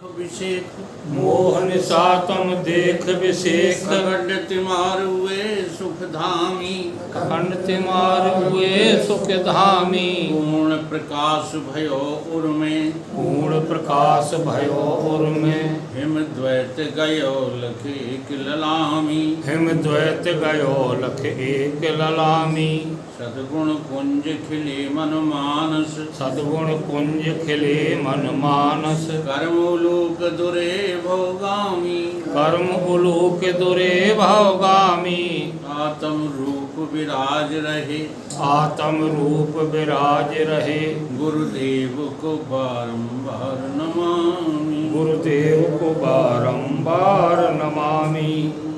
अभिषेक मोहन सातम देख विशेख खंड तिमार हुए सुख धामी खंड तिमार हुए सुख धामी पूर्ण प्रकाश भयो उर्मे पूर्ण प्रकाश भयो उर्मे हिम द्वैत गयो लख एक ललामी हिम द्वैत गयो लख एक ललामी सद्गुण कुंज खिले मन मानस सद्गुण कुंज खिले मन मानस कर्म लोक दुरे भोगामी कर्म उलोक दुरे भवगामी आत्म रूप विराज रहे आत्म रूप विराज रहे गुरुदेव को बारंबार नमामि गुरुदेव को बारंबार नमामि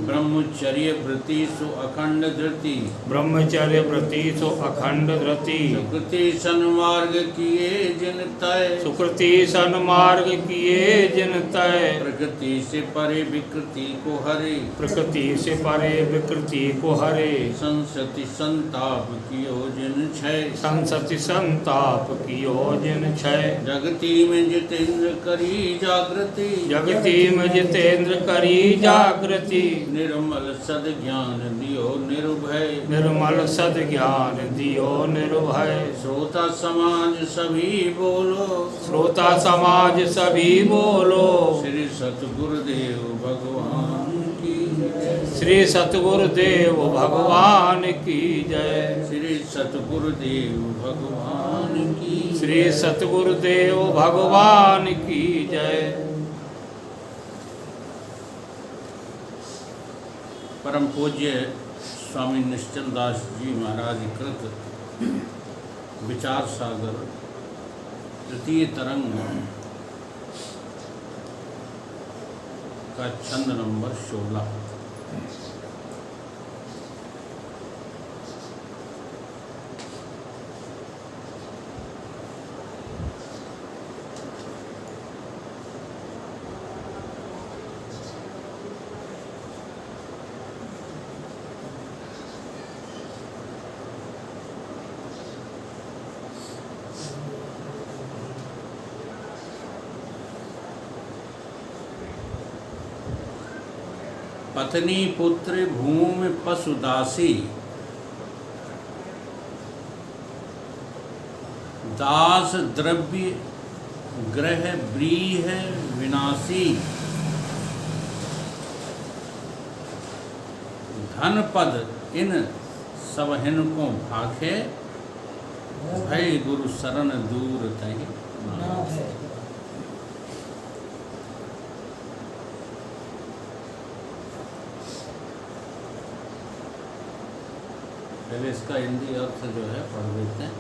ब्रह्मचर्य व्रति सु अखंड धृति ब्रह्मचर्य व्रति सो अखंड धृति सुकृति सन्मार्ग किए जिन तय सुकृति सन्मार्ग किए जिन तय प्रकृति से परे विकृति को हरे प्रकृति से परे विकृति को हरे संसति संताप कियो जिन क्षय संसति संताप कियो जिन क्षय जगति में जितेंद्र करी जागृति जगति में जितेंद्र करी जागृति निर्मल सद ज्ञान दियो निर्भय निर्मल सद ज्ञान दियो निर्भय श्रोता समाज सभी बोलो श्रोता समाज सभी बोलो श्री सतगुरुदेव भगवान की जय। श्री सतगुरुदेव भगवान की जय श्री सतगुरुदेव भगवान की श्री सतगुरुदेव भगवान की जय। परम पूज्य स्वामी निश्चल दास जी महाराज कृत विचार सागर तृतीय तरंग का छंद नंबर 16। पत्नी पुत्र भूमि पशु दासी दास द्रव्य ग्रह ब्रीह विनाशी धन पद इन सब हिनको भाखे भय गुरु शरण दूर तहि नाथ। पहले इसका हिंदी अर्थ जो है पढ़ देते हैं।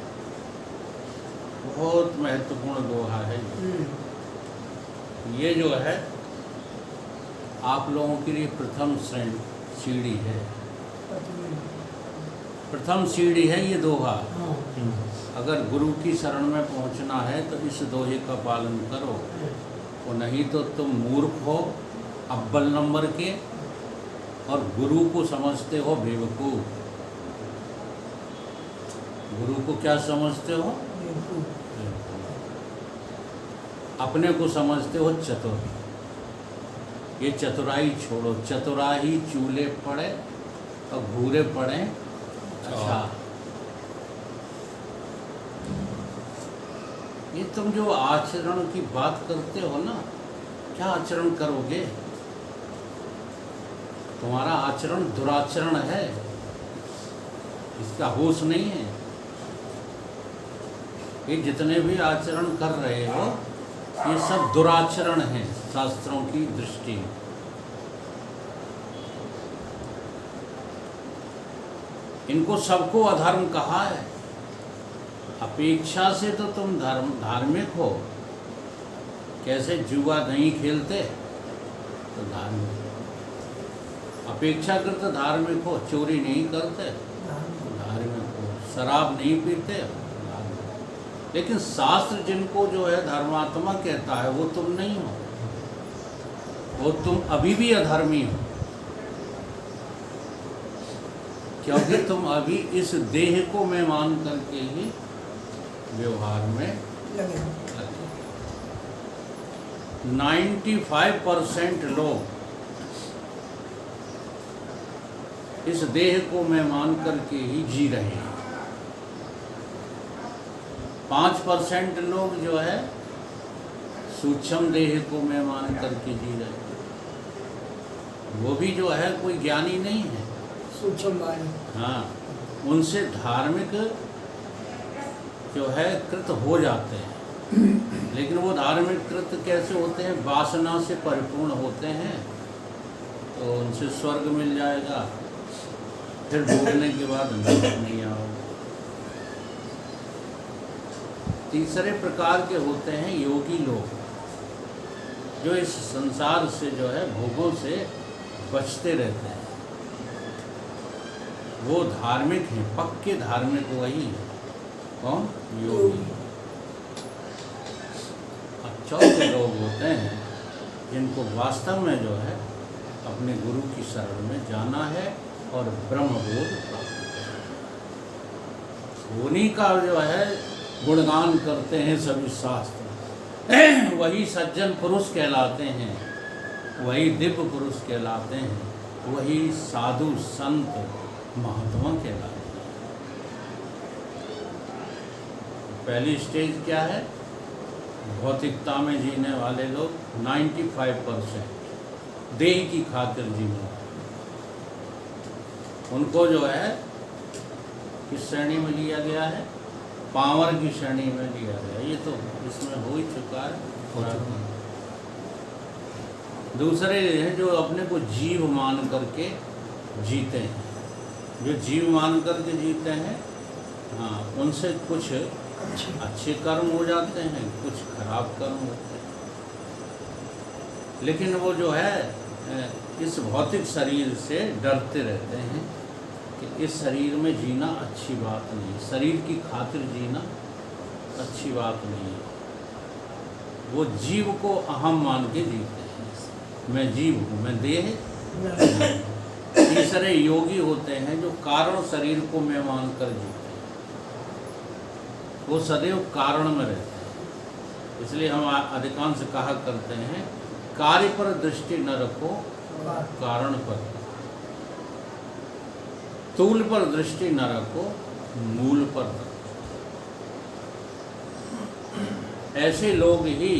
बहुत महत्वपूर्ण दोहा है ये जो है आप लोगों के लिए प्रथम सीढ़ी है, प्रथम सीढ़ी है ये दोहा। अगर गुरु की शरण में पहुंचना है तो इस दोहे का पालन करो, और नहीं तो तुम मूर्ख हो अव्वल नंबर के, और गुरु को समझते हो बेवकूफ़। गुरु को क्या समझते हो? अपने को समझते हो चतुर। ये चतुराई छोड़ो, चतुराई चूल्हे पड़े और घूरे पड़े। अच्छा, ये तुम जो आचरण की बात करते हो ना, क्या आचरण करोगे? तुम्हारा आचरण दुराचरण है, इसका होश नहीं है। ये जितने भी आचरण कर रहे हो ये सब दुराचरण हैं शास्त्रों की दृष्टि में। इनको सबको अधर्म कहा है। अपेक्षा से तो तुम धार्मिक हो। कैसे जुआ नहीं खेलते तो धार्मिक, अपेक्षा करते धार्मिक हो। चोरी नहीं करते धार्मिक हो। शराब नहीं पीते, लेकिन शास्त्र जिनको जो है धर्मात्मा कहता है वो तुम नहीं हो, वो तुम अभी भी अधर्मी हो, क्योंकि तुम अभी इस देह को मैं मान करके ही व्यवहार में लगे। 95% लोग इस देह को मैं मान करके ही जी रहे हैं। 5% लोग जो है सूक्ष्म देह को मैं मान करके जी रहे हैं। वो भी जो है कोई ज्ञानी नहीं है, सूक्ष्म वाणी। हाँ, उनसे धार्मिक जो है कृत हो जाते हैं। लेकिन वो धार्मिक कृत कैसे होते हैं? वासना से परिपूर्ण होते हैं, तो उनसे स्वर्ग मिल जाएगा, फिर डूबने के बाद नरक नहीं आओगे। तीसरे प्रकार के होते हैं योगी लोग, जो इस संसार से जो है भोगों से बचते रहते हैं। वो धार्मिक हैं, पक्के धार्मिक वही हैं। कौन? योगी। अब चौथे लोग होते हैं जिनको वास्तव में जो है अपने गुरु की शरण में जाना है और ब्रह्मबोध प्राप्त करना। उन्हीं का जो है गुणगान करते हैं सभी शास्त्र। वही सज्जन पुरुष कहलाते हैं, वही दिव्य पुरुष कहलाते हैं, वही साधु संत महात्मा कहलाते हैं। पहली स्टेज क्या है? भौतिकता में जीने वाले लोग 95% देह की खातिर जीने वाले, उनको जो है किस श्रेणी में लिया गया है? पावर की श्रेणी में लिया गया। ये तो इसमें हो ही चुका है। दूसरे हैं जो अपने को जीव मान करके जीते हैं। जो जीव मान करके जीते हैं, हाँ, उनसे कुछ अच्छे कर्म हो जाते हैं, कुछ खराब कर्म होते हैं। लेकिन वो जो है इस भौतिक शरीर से डरते रहते हैं कि इस शरीर में जीना अच्छी बात नहीं है, शरीर की खातिर जीना अच्छी बात नहीं है। वो जीव को अहम मान के जीते हैं, मैं जीव हूँ, मैं देह नहीं। तीसरे योगी होते हैं जो कारण शरीर को मैं मान कर जीते हैं, वो सदैव कारण में रहते हैं। इसलिए हम अधिकांश कहा करते हैं, कार्य पर दृष्टि न रखो, कारण पर। तूल पर दृष्टि न रखो, मूल पर रखो। ऐसे लोग ही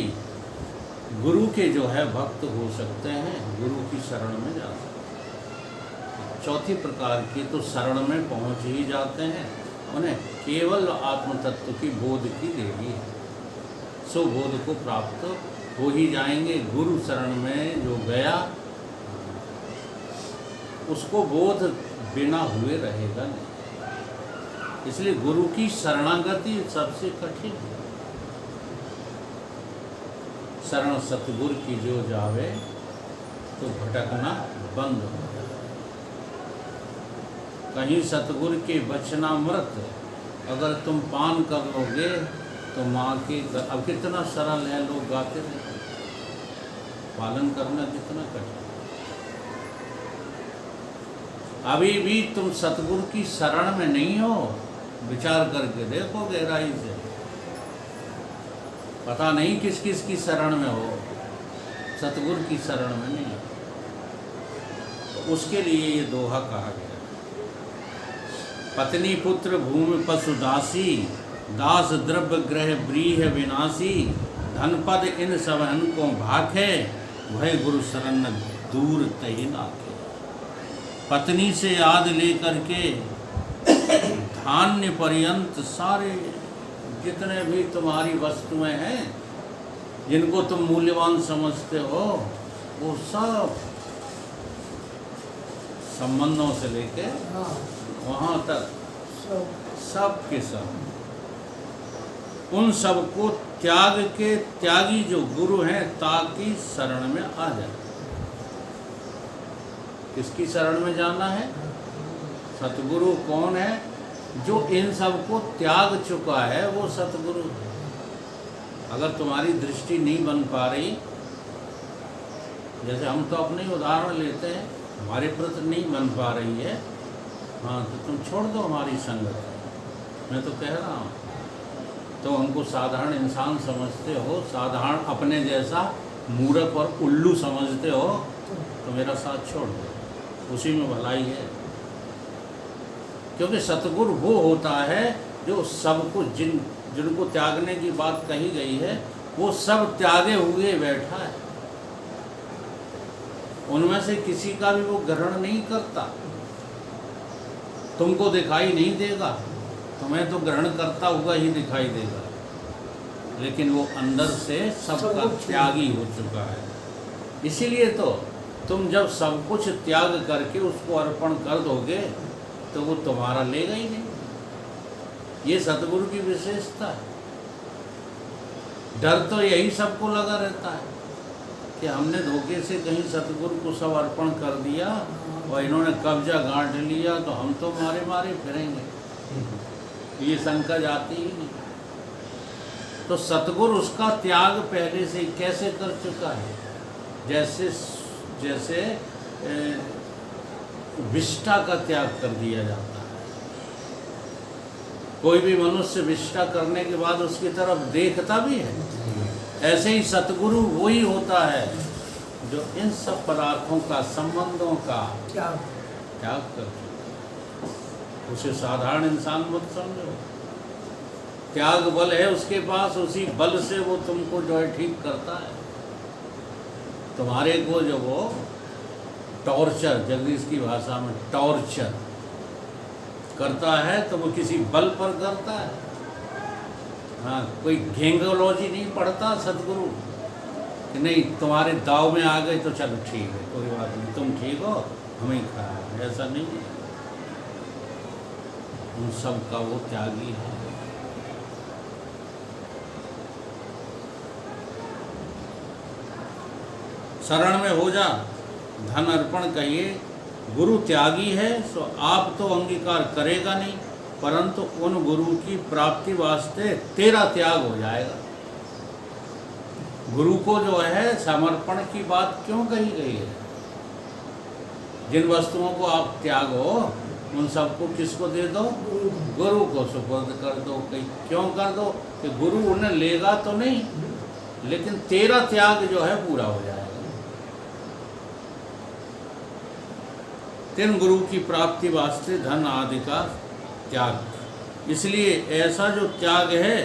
गुरु के जो है भक्त हो सकते हैं, गुरु की शरण में जा सकते हैं। चौथी प्रकार की तो शरण में पहुंच ही जाते हैं, उन्हें केवल आत्म तत्व की बोध की देवी है, सो बोध को प्राप्त हो ही जाएंगे। गुरु शरण में जो गया उसको बोध बिना हुए रहेगा नहीं। इसलिए गुरु की शरणागति सबसे कठिन है। शरण सतगुरु की जो जावे तो भटकना बंद हो जाए। कहीं सतगुरु के वचनामृत अगर तुम पान कर लोगे तो माँ के, अब कितना सरल है, लोग गाते रहते, पालन करना कितना कठिन। अभी भी तुम सतगुरु की शरण में नहीं हो, विचार करके देखो गहराई से। पता नहीं किस किस की शरण में हो, सतगुरु की शरण में नहीं हो। तो उसके लिए ये दोहा कहा गया, पत्नी पुत्र भूमि पशु दासी, दास द्रव्य ग्रह ब्रीह विनाशी, धनपद इन सबहन को भाखे, वह गुरु शरण दूर तही नाखे। पत्नी से याद लेकर के धान्य पर्यंत सारे जितने भी तुम्हारी वस्तुएं हैं जिनको तुम मूल्यवान समझते हो, वो सब संबंधों से लेके वहाँ तक सब के सब, उन सबको त्याग के त्यागी जो गुरु हैं ताकि शरण में आ जाए। किसकी शरण में जाना है? सतगुरु कौन है? जो इन सबको त्याग चुका है वो सतगुरु है। अगर तुम्हारी दृष्टि नहीं बन पा रही, जैसे हम तो अपने ही उदाहरण लेते हैं, हमारे प्रति नहीं बन पा रही है, हाँ, तो तुम छोड़ दो हमारी संगत। मैं तो कह रहा हूँ, तो हमको साधारण इंसान समझते हो, साधारण अपने जैसा मूर्ख और उल्लू समझते हो तो मेरा साथ छोड़ दो, उसी में भलाई है। क्योंकि सतगुरु वो होता है जो सब कुछ जिनको त्यागने की बात कही गई है वो सब त्यागे हुए बैठा है, उनमें से किसी का भी वो ग्रहण नहीं करता। तुमको दिखाई नहीं देगा, तुम्हें तो ग्रहण करता हुआ ही दिखाई देगा, लेकिन वो अंदर से सबका त्यागी हो चुका है। इसीलिए तो तुम जब सब कुछ त्याग करके उसको अर्पण कर दोगे तो वो तुम्हारा लेगा ही नहीं। ये सतगुरु की विशेषता है। डर तो यही सबको लगा रहता है कि हमने धोखे से कहीं सतगुरु को सब अर्पण कर दिया और इन्होंने कब्जा गांठ लिया तो हम तो मारे मारे फिरेंगे, ये शंका जाती ही नहीं। तो सतगुरु उसका त्याग पहले से कैसे कर चुका है, जैसे विष्ठा का त्याग कर दिया जाता है। कोई भी मनुष्य विष्ठा करने के बाद उसकी तरफ देखता भी है, ऐसे ही सतगुरु वही होता है जो इन सब पदार्थों का, संबंधों का त्याग कर चुका है। उसे साधारण इंसान मत समझो। त्याग बल है उसके पास, उसी बल से वो तुमको जो है ठीक करता है। तुम्हारे को जो वो टॉर्चर, जगदीश की भाषा में टॉर्चर करता है तो वो किसी बल पर करता है। हाँ, कोई घेंगोलॉजी नहीं पढ़ता सतगुरु कि नहीं तुम्हारे दाव में आ गए तो चलो ठीक है, कोई बात नहीं, तुम ठीक हो हमें खा, ऐसा नहीं है। उन सब का वो त्यागी है। शरण में हो जा, धन अर्पण कहिए। गुरु त्यागी है सो आप तो अंगीकार करेगा नहीं, परंतु उन गुरु की प्राप्ति वास्ते तेरा त्याग हो जाएगा। गुरु को जो है समर्पण की बात क्यों कही गई है? जिन वस्तुओं को आप त्यागो उन सबको किसको दे दो? गुरु को सुपुर्द कर दो। क्यों कर दो? कि गुरु उन्हें लेगा तो नहीं, लेकिन तेरा त्याग जो है पूरा हो जाएगा। तीन गुरु की प्राप्ति वास्ते धन आदि का त्याग। इसलिए ऐसा जो त्याग है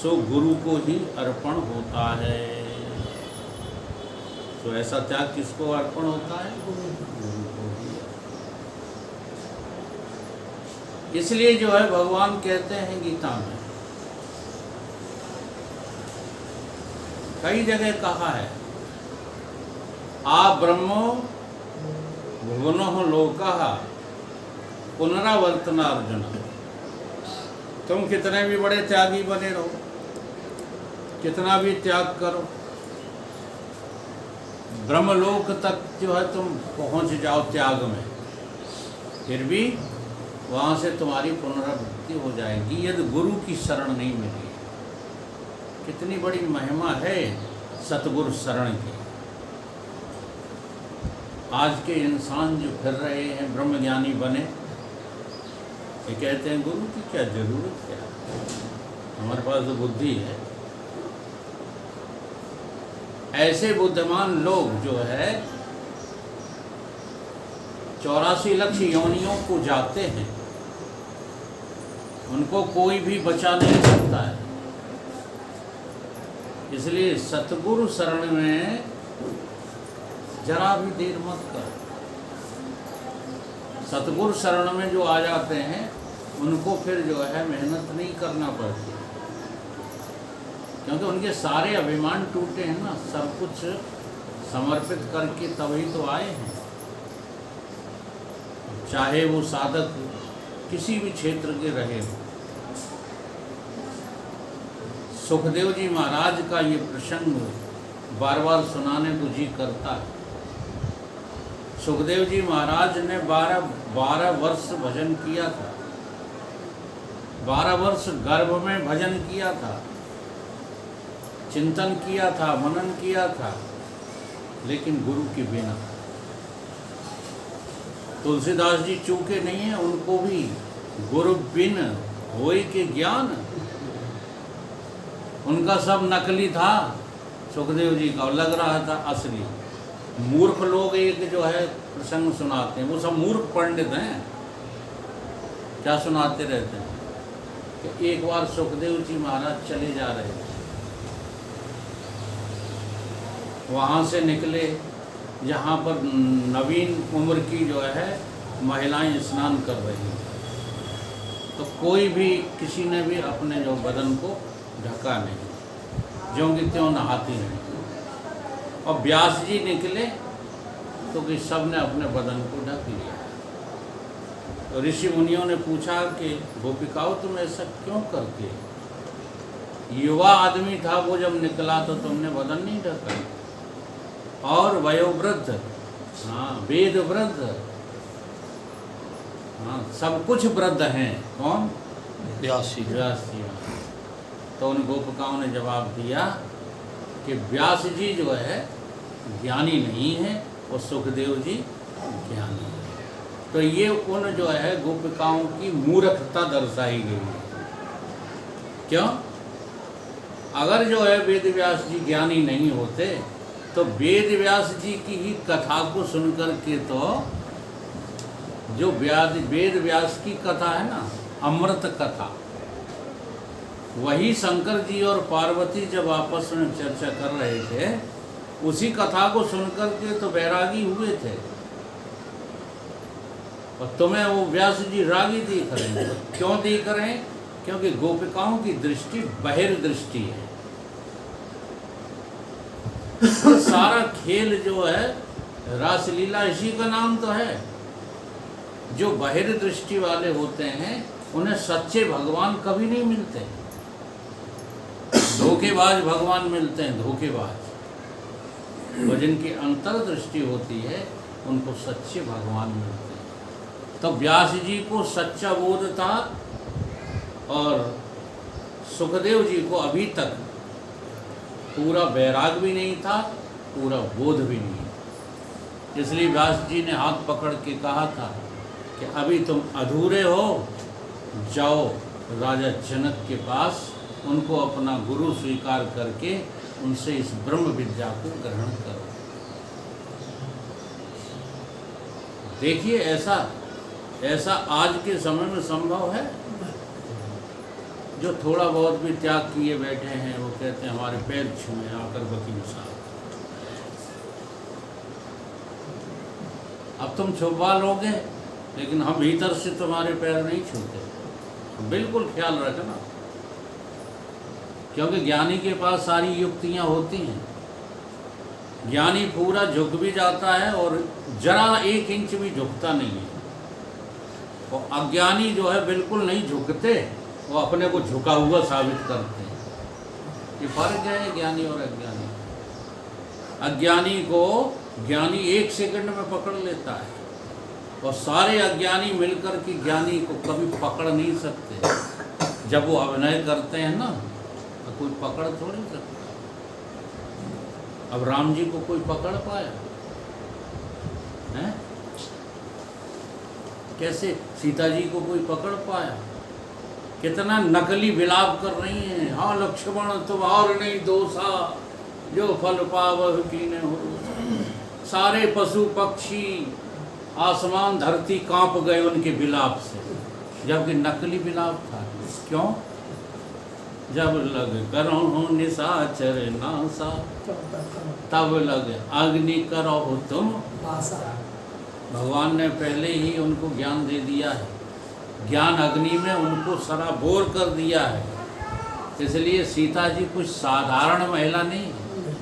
सो गुरु को ही अर्पण होता है। तो ऐसा त्याग किसको अर्पण होता है? गुरु को ही। इसलिए जो है भगवान कहते हैं गीता में, कई जगह कहा है, आ ब्रह्मो भुवनो लोकः पुनरावर्तना अर्जुन। तुम कितने भी बड़े त्यागी बने रहो, कितना भी त्याग करो, ब्रह्मलोक तक जो है तुम पहुंच जाओ त्याग में, फिर भी वहाँ से तुम्हारी पुनरावृत्ति हो जाएगी यदि गुरु की शरण नहीं मिली। कितनी बड़ी महिमा है सतगुरु शरण की। आज के इंसान जो फिर रहे हैं ब्रह्मज्ञानी बने, ये कहते हैं गुरु की क्या जरूरत है, हमारे पास तो बुद्धि है। ऐसे बुद्धिमान लोग जो है 84 लाख योनियों को जाते हैं, उनको कोई भी बचा नहीं सकता है। इसलिए सतगुरु शरण में जरा भी देर मत करो। सतगुरु शरण में जो आ जाते हैं उनको फिर जो है मेहनत नहीं करना पड़ती, क्योंकि उनके सारे अभिमान टूटे हैं ना, सब कुछ समर्पित करके तभी तो आए हैं। चाहे वो साधक किसी भी क्षेत्र के रहे हो। सुखदेव जी महाराज का ये प्रसंग बार बार सुनाने को जी करता है। सुखदेव जी महाराज ने 12 वर्ष भजन किया था, 12 वर्ष गर्भ में भजन किया था, चिंतन किया था, मनन किया था, लेकिन गुरु के बिना। तुलसीदास जी चूके नहीं है, उनको भी गुरु बिन होय के ज्ञान। उनका सब नकली था, सुखदेव जी का लग रहा था असली। मूर्ख लोग एक जो है प्रसंग सुनाते हैं, वो सब मूर्ख पंडित हैं, क्या सुनाते रहते हैं कि एक बार सुखदेव जी महाराज चले जा रहे थे, वहाँ से निकले जहाँ पर नवीन उम्र की जो है महिलाएं स्नान कर रही हैं, तो कोई भी किसी ने भी अपने जो बदन को ढका नहीं, ज्यों कि त्यों नहाती नहीं। और व्यास जी निकले तो कि सब ने अपने बदन को ढक लिया। तो ऋषि मुनियों ने पूछा कि गोपिकाओं तुम ऐसा क्यों करते? युवा आदमी था वो, जब निकला तो तुमने बदन नहीं ढका, और वयोवृद्ध, हाँ वेद वृद्ध, हाँ सब कुछ वृद्ध हैं, कौन? व्यास जी। व्यास जी। तो उन गोपिकाओं ने जवाब दिया कि व्यास जी जो है ज्ञानी नहीं है और सुखदेव जी ज्ञानी है। तो ये उन जो है गोपिकाओं की मूर्खता दर्शाई गई है। क्यों? अगर जो है वेद व्यास जी ज्ञानी नहीं होते तो वेद व्यास जी की ही कथा को सुनकर के, तो जो वेद व्यास की कथा है ना, अमृत कथा, वही शंकर जी और पार्वती जब आपस में चर्चा कर रहे थे, उसी कथा को सुनकर के तो बैरागी हुए थे, और तुम्हें वो व्यास जी रागी दिख रहे हैं। क्यों दिख रहे हैं? क्योंकि गोपिकाओं की दृष्टि बहिर्दृष्टि है। तो सारा खेल जो है रासलीला, इसी का नाम तो है। जो बहिर्दृष्टि वाले होते हैं उन्हें सच्चे भगवान कभी नहीं मिलते, धोखेबाज भगवान मिलते हैं, धोखेबाज। और जिनकी अंतर्दृष्टि होती है उनको सच्चे भगवान मिलते हैं। तो व्यास जी को सच्चा बोध था और सुखदेव जी को अभी तक पूरा वैराग भी नहीं था, पूरा बोध भी नहीं। इसलिए व्यास जी ने हाथ पकड़ के कहा था कि अभी तुम अधूरे हो, जाओ राजा जनक के पास, उनको अपना गुरु स्वीकार करके उनसे इस ब्रह्म विद्या को ग्रहण करो। देखिए ऐसा आज के समय में संभव है? जो थोड़ा बहुत भी त्याग किए बैठे हैं वो कहते हैं हमारे पैर छुए आकर वकील साहब। अब तुम छुपा लोगे, लेकिन हम भीतर से तुम्हारे पैर नहीं छूते, बिल्कुल ख्याल रखना। क्योंकि ज्ञानी के पास सारी युक्तियां होती हैं। ज्ञानी पूरा झुक भी जाता है और जरा 1 इंच भी झुकता नहीं है। और अज्ञानी जो है बिल्कुल नहीं झुकते, वो अपने को झुका हुआ साबित करते हैं। ये फर्क है ज्ञानी और अज्ञानी। अज्ञानी को ज्ञानी 1 सेकंड में पकड़ लेता है, और सारे अज्ञानी मिलकर के ज्ञानी को कभी पकड़ नहीं सकते। जब वो अभिनय करते हैं ना, तो कोई पकड़ थोड़ी सकता। अब राम जी को कोई पकड़ पाया है? कैसे सीता जी को कोई पकड़ पाया? कितना नकली विलाप कर रही हैं, हाँ लक्ष्मण तुम और नहीं दोषा, जो फल पावह कीने हो। सारे पशु पक्षी आसमान धरती कांप गए उनके विलाप से, जबकि नकली विलाप था। क्यों? जब लग करो निशाचर नासा, तब लग अग्नि करो तुम। भगवान ने पहले ही उनको ज्ञान दे दिया है, ज्ञान अग्नि में उनको सराबोर कर दिया है। इसलिए सीता जी कुछ साधारण महिला नहीं है,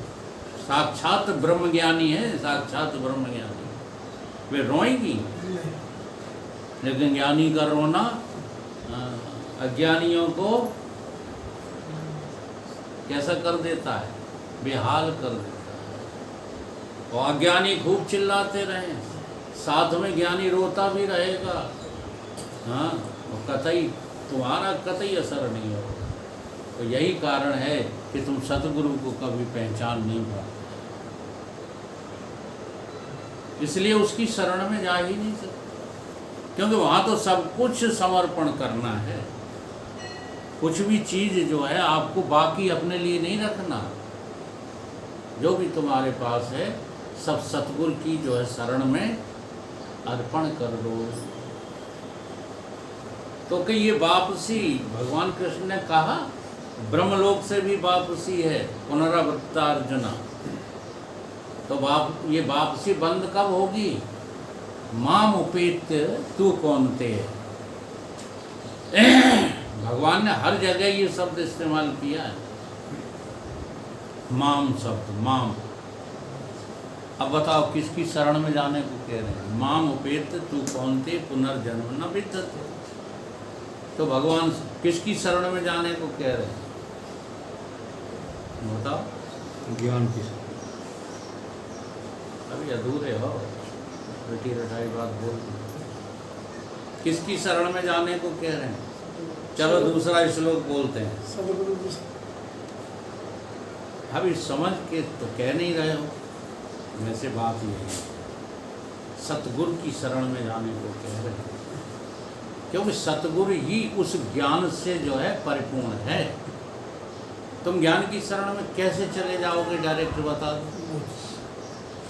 साक्षात ब्रह्मज्ञानी है, साक्षात ब्रह्मज्ञानी। वे रोएंगी, लेकिन ज्ञानी का रोना अज्ञानियों को कैसा कर देता है? बेहाल कर देता है। और अज्ञानी खूब चिल्लाते रहे, साथ में ज्ञानी रोता भी रहेगा, हाँ, और कतई तुम्हारा कतई असर नहीं होगा। तो यही कारण है कि तुम सतगुरु को कभी पहचान नहीं पाते, इसलिए उसकी शरण में जा ही नहीं सकते। क्योंकि वहाँ तो सब कुछ समर्पण करना है। कुछ भी चीज़ जो है आपको बाकी अपने लिए नहीं रखना। जो भी तुम्हारे पास है सब सतगुरु की जो है शरण में अर्पण कर दो। तो कि ये वापसी भगवान कृष्ण ने कहा ब्रह्मलोक से भी वापसी है, पुनरावृत्तार्जुना। तो ये वापसी बंद कब होगी? माम उपेत तू कौनते। भगवान ने हर जगह ये शब्द इस्तेमाल किया है, माम शब्द, माम। अब बताओ किसकी शरण में जाने को कह रहे हैं? माम उपेत तू कौनते पुनर्जन्म न विद्यते। तो भगवान किसकी शरण में जाने को कह रहे हैं? बताओ। ज्ञान की। अभी अधूरे हो, बेटी रटाई बात बोल दी। किसकी शरण में जाने को कह रहे हैं? चलो दूसरा श्लोक बोलते हैं। सतगुरु की। अभी समझ के तो कह नहीं रहे हो। वैसे बात यही है, सतगुरु की शरण में जाने को कह रहे हैं, क्योंकि सतगुरु ही उस ज्ञान से जो है परिपूर्ण है। तुम ज्ञान की शरण में कैसे चले जाओगे? डायरेक्ट बता दो।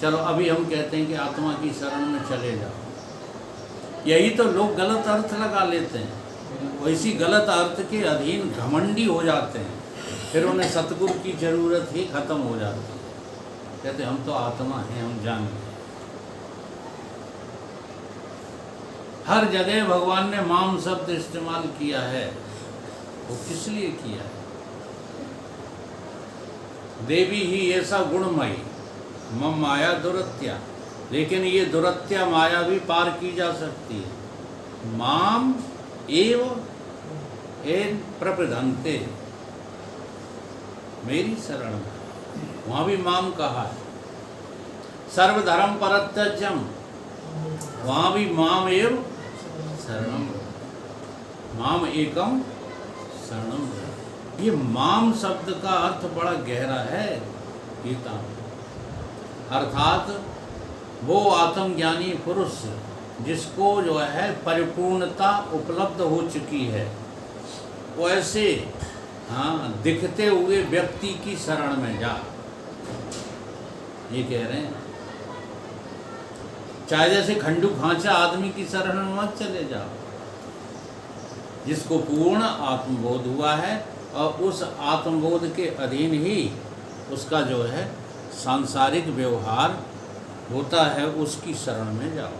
चलो अभी हम कहते हैं कि आत्मा की शरण में चले जाओ, यही तो लोग गलत अर्थ लगा लेते हैं। वैसी गलत अर्थ के अधीन घमंडी हो जाते हैं, फिर उन्हें सतगुरु की जरूरत ही खत्म हो जाती है। कहते हम तो आत्मा हैं, हम जानेंगे। हर जगह भगवान ने माम शब्द इस्तेमाल किया है, वो किस लिए किया है? देवी ही ऐसा गुणमयी मम माया दुरत्या, लेकिन ये दुरत्या माया भी पार की जा सकती है। माम एव एन प्रप्रधन्ते, मेरी शरण में, वहाँ भी माम कहा है। सर्वधर्म परित्यज्यम, वहाँ भी माम एव शरणम, माम एकम शरणम। ये माम शब्द का अर्थ बड़ा गहरा है गीता में। अर्थात वो आत्मज्ञानी पुरुष जिसको जो है परिपूर्णता उपलब्ध हो चुकी है, वो ऐसे दिखते हुए व्यक्ति की शरण में जा, ये कह रहे हैं। चाहे जैसे खंडू खांचा आदमी की शरण में मत चले जाओ, जिसको पूर्ण आत्मबोध हुआ है और उस आत्मबोध के अधीन ही उसका जो है सांसारिक व्यवहार होता है, उसकी शरण में जाओ।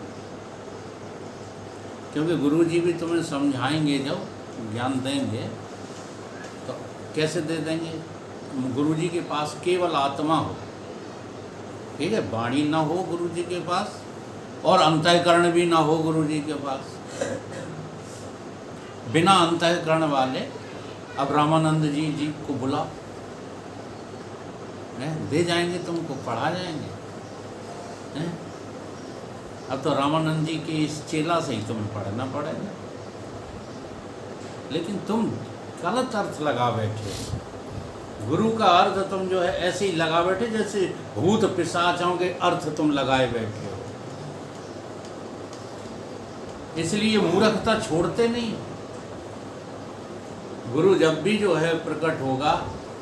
क्योंकि गुरुजी भी तुम्हें समझाएंगे, जब ज्ञान देंगे तो कैसे दे देंगे? गुरुजी के पास केवल आत्मा हो, ठीक है, वाणी ना हो गुरुजी के पास, और अंतःकरण भी ना हो गुरुजी के पास। बिना अंतःकरण वाले अब रामानंद जी को बुलाओ, दे जाएंगे तुमको, पढ़ा जाएंगे। अब तो रामानंद जी के इस चेला से ही तुम्हें पढ़ना पड़ेगा। लेकिन तुम गलत अर्थ लगा बैठे। गुरु का अर्थ तुम जो है ऐसे ही लगा बैठे जैसे भूत पिशाचों के अर्थ तुम लगाए बैठे हो। इसलिए मूर्खता छोड़ते नहीं। गुरु जब भी जो है प्रकट होगा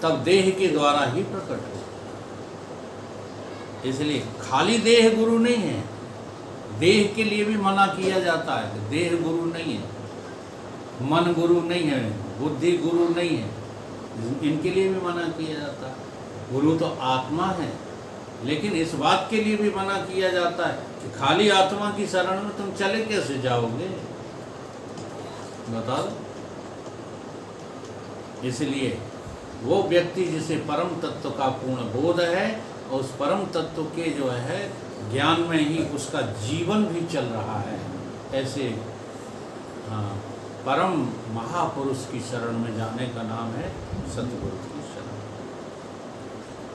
तब देह के द्वारा ही प्रकट होगा। इसलिए खाली देह गुरु नहीं है, देह के लिए भी मना किया जाता है कि देह गुरु नहीं है, मन गुरु नहीं है, बुद्धि गुरु नहीं है, इनके लिए भी मना किया जाता है। गुरु तो आत्मा है, लेकिन इस बात के लिए भी मना किया जाता है कि खाली आत्मा की शरण में तुम चले कैसे जाओगे, बता दो। इसलिए वो व्यक्ति जिसे परम तत्व का पूर्ण बोध है और उस परम तत्व के जो है ज्ञान में ही उसका जीवन भी चल रहा है, ऐसे परम महापुरुष की शरण में जाने का नाम है सतगुरु की शरण।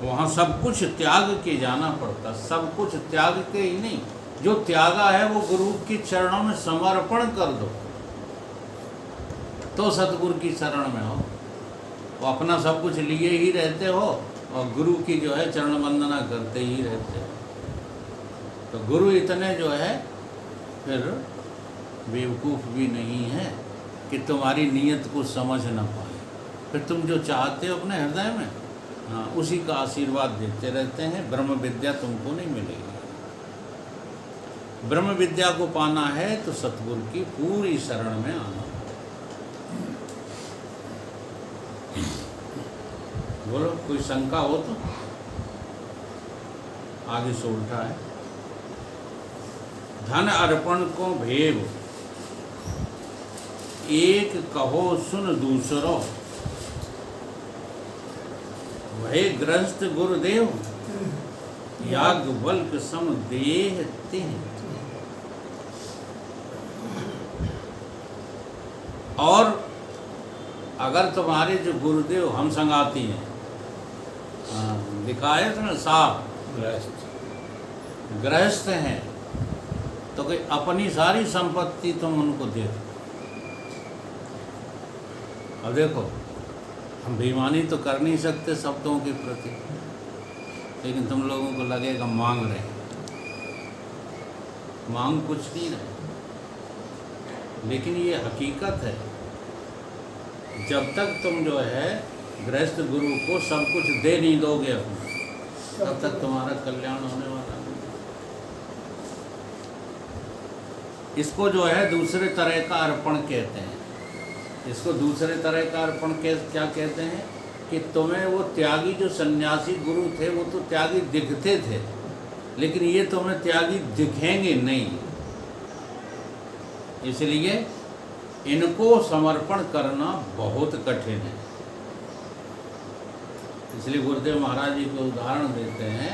वहाँ सब कुछ त्याग के जाना पड़ता, सब कुछ त्याग के ही नहीं, जो त्यागा है वो गुरु के चरणों में समर्पण कर दो तो सतगुरु की शरण में हो। वो अपना सब कुछ लिए ही रहते हो और गुरु की जो है चरण वंदना करते ही रहते हो। तो गुरु इतने जो है फिर बेवकूफ़ भी नहीं है कि तुम्हारी नीयत को समझ ना पाए। फिर तुम जो चाहते हो अपने हृदय में हाँ, उसी का आशीर्वाद देते रहते हैं। ब्रह्म विद्या तुमको नहीं मिलेगी। ब्रह्म विद्या को पाना है तो सतगुरु की पूरी शरण में आना। बोलो, कोई शंका हो तो? आगे से उल्टा है। धन अर्पण को भेव, एक कहो सुन दूसरो, वही गृहस्थ गुरुदेव, याज्ञवल्क्य सम देह तिह। और अगर तुम्हारे जो गुरुदेव हम संगाती हैं, दिखाए तो ना साफ गृहस्थ हैं, तो कोई अपनी सारी संपत्ति तुम उनको दे दो। अब देखो, हम बेईमानी तो कर नहीं सकते शब्दों के प्रति, लेकिन तुम लोगों को लगेगा मांग रहे हैं। मांग कुछ नहीं रहे, लेकिन ये हकीकत है। जब तक तुम जो है गृहस्थ गुरु को सब कुछ दे नहीं दोगे अपना, तब तक तुम्हारा कल्याण होने वाला नहीं। इसको जो है दूसरे तरह का अर्पण कहते हैं। इसको दूसरे तरह का अर्पण क्या कहते हैं कि तुम्हें वो त्यागी जो सन्यासी गुरु थे वो तो त्यागी दिखते थे, लेकिन ये तुम्हें त्यागी दिखेंगे नहीं। इसलिए इनको समर्पण करना बहुत कठिन है। इसलिए गुरुदेव महाराज जी को उदाहरण देते हैं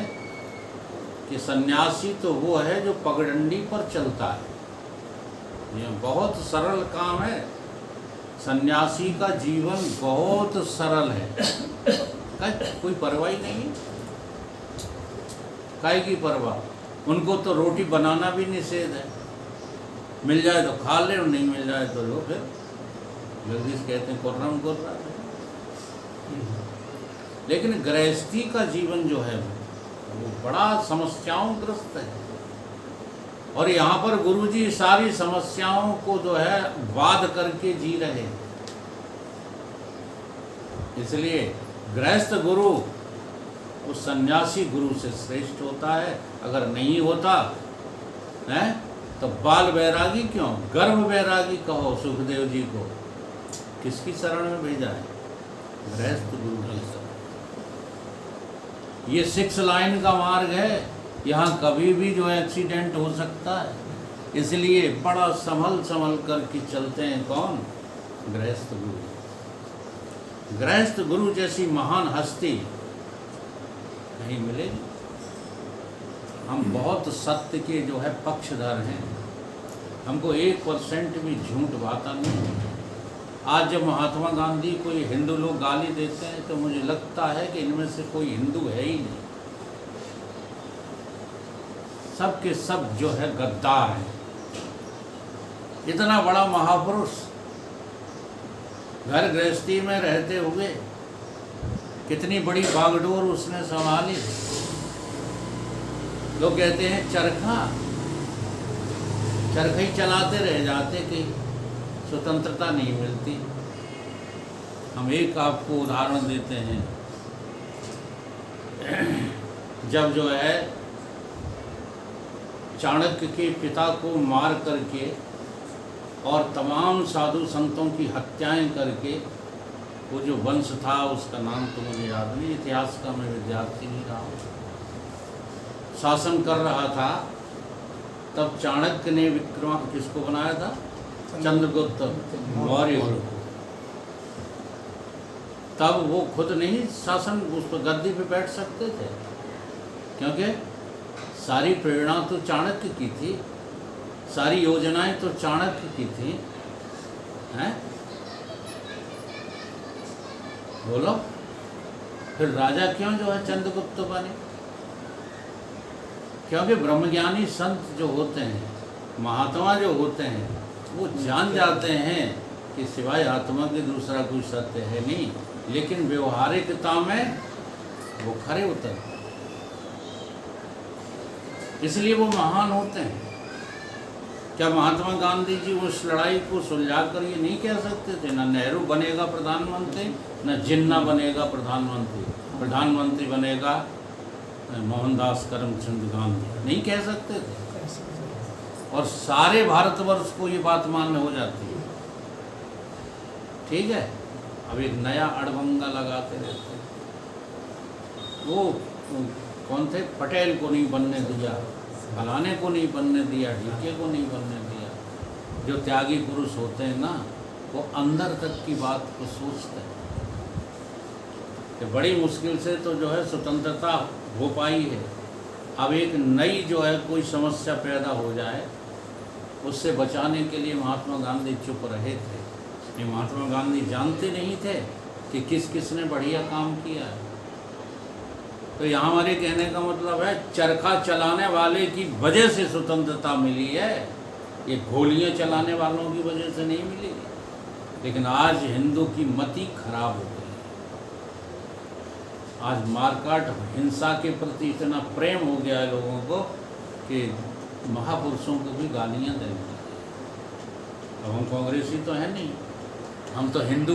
कि सन्यासी तो वो है जो पगडंडी पर चलता है। ये बहुत सरल काम है। सन्यासी का जीवन बहुत सरल है। कोई परवाह ही नहीं है। काय की परवाह? उनको तो रोटी बनाना भी निषेध है। मिल जाए तो खा ले और नहीं मिल जाए तो लो। फिर जगदीश कहते हैं कुर्रम कुर्रा। लेकिन गृहस्थी का जीवन जो है वो बड़ा समस्याओं ग्रस्त है। और यहाँ पर गुरुजी सारी समस्याओं को जो है वाद करके जी रहे हैं। इसलिए गृहस्थ गुरु उस सन्यासी गुरु से श्रेष्ठ होता है। अगर नहीं होता है तो बाल बैरागी क्यों, गर्भ बैरागी कहो सुखदेव जी को। किसकी शरण में भेजा है? गृहस्थ गुरु की शरण। ये 6 लाइन का मार्ग है। यहाँ कभी भी जो है एक्सीडेंट हो सकता है। इसलिए बड़ा संभल कर के चलते हैं। कौन? गृहस्थ गुरु। गृहस्थ गुरु जैसी महान हस्ती नहीं मिलेगी। हम बहुत सत्य के जो है पक्षधर हैं। हमको 1% भी झूठ बाता नहीं। आज जब महात्मा गांधी को ये हिंदू लोग गाली देते हैं तो मुझे लगता है कि इनमें से कोई हिंदू है ही नहीं। सब के सब जो है गद्दार हैं। इतना बड़ा महापुरुष घर गृहस्थी में रहते हुए कितनी बड़ी बागडोर उसने संभाली। लोग कहते हैं चरखा ही चलाते रह जाते कि स्वतंत्रता नहीं मिलती। हम एक आपको उदाहरण देते हैं। जब जो है चाणक्य के पिता को मार करके और तमाम साधु संतों की हत्याएं करके, वो जो वंश था उसका नाम तो मुझे याद नहीं, इतिहास का मैं विद्यार्थी नहीं रहा हूँ, शासन कर रहा था, तब चाणक्य ने किसको बनाया था? चंद्रगुप्त मौर्य को। तब वो खुद नहीं शासन उस पर गद्दी पे बैठ सकते थे, क्योंकि सारी प्रेरणा तो चाणक्य की थी, सारी योजनाएं तो चाणक्य की थी। हैं? बोलो, फिर राजा क्यों जो है चंद्रगुप्त बने? क्योंकि ब्रह्मज्ञानी संत जो होते हैं, महात्मा जो होते हैं, वो जान जाते हैं कि सिवाय आत्मा के दूसरा कोई सत्य है नहीं, लेकिन व्यवहारिकता में वो खरे उतरते हैं। इसलिए वो महान होते हैं। क्या महात्मा गांधी जी उस लड़ाई को सुलझा कर ये नहीं कह सकते थे ना नेहरू बनेगा प्रधानमंत्री, ना जिन्ना बनेगा प्रधानमंत्री? प्रधानमंत्री बनेगा मोहनदास करमचंद गांधी, नहीं कह सकते थे। और सारे भारतवर्ष को ये बात मान्य हो जाती है। ठीक है, अब एक नया अड़भंगा लगाते रहते हैं। वो कौन थे, पटेल को नहीं बनने दिया, फलाने को नहीं बनने दिया, ढीके को नहीं बनने दिया। जो त्यागी पुरुष होते हैं ना, वो अंदर तक की बात को सोचते हैं कि बड़ी मुश्किल से तो जो है स्वतंत्रता हो पाई है। अब एक नई जो है कोई समस्या पैदा हो जाए, उससे बचाने के लिए महात्मा गांधी चुप रहे थे। ये महात्मा गांधी जानते नहीं थे कि किस किसने बढ़िया काम किया है। तो यहाँ हमारे कहने का मतलब है, चरखा चलाने वाले की वजह से स्वतंत्रता मिली है, ये गोलियाँ चलाने वालों की वजह से नहीं मिली। लेकिन आज हिंदू की मति खराब हो गई। आज मारकाट हिंसा के प्रति इतना प्रेम हो गया है लोगों को कि महापुरुषों को भी गालियाँ देने लगे। अब हम कांग्रेसी तो है नहीं, हम तो हिंदू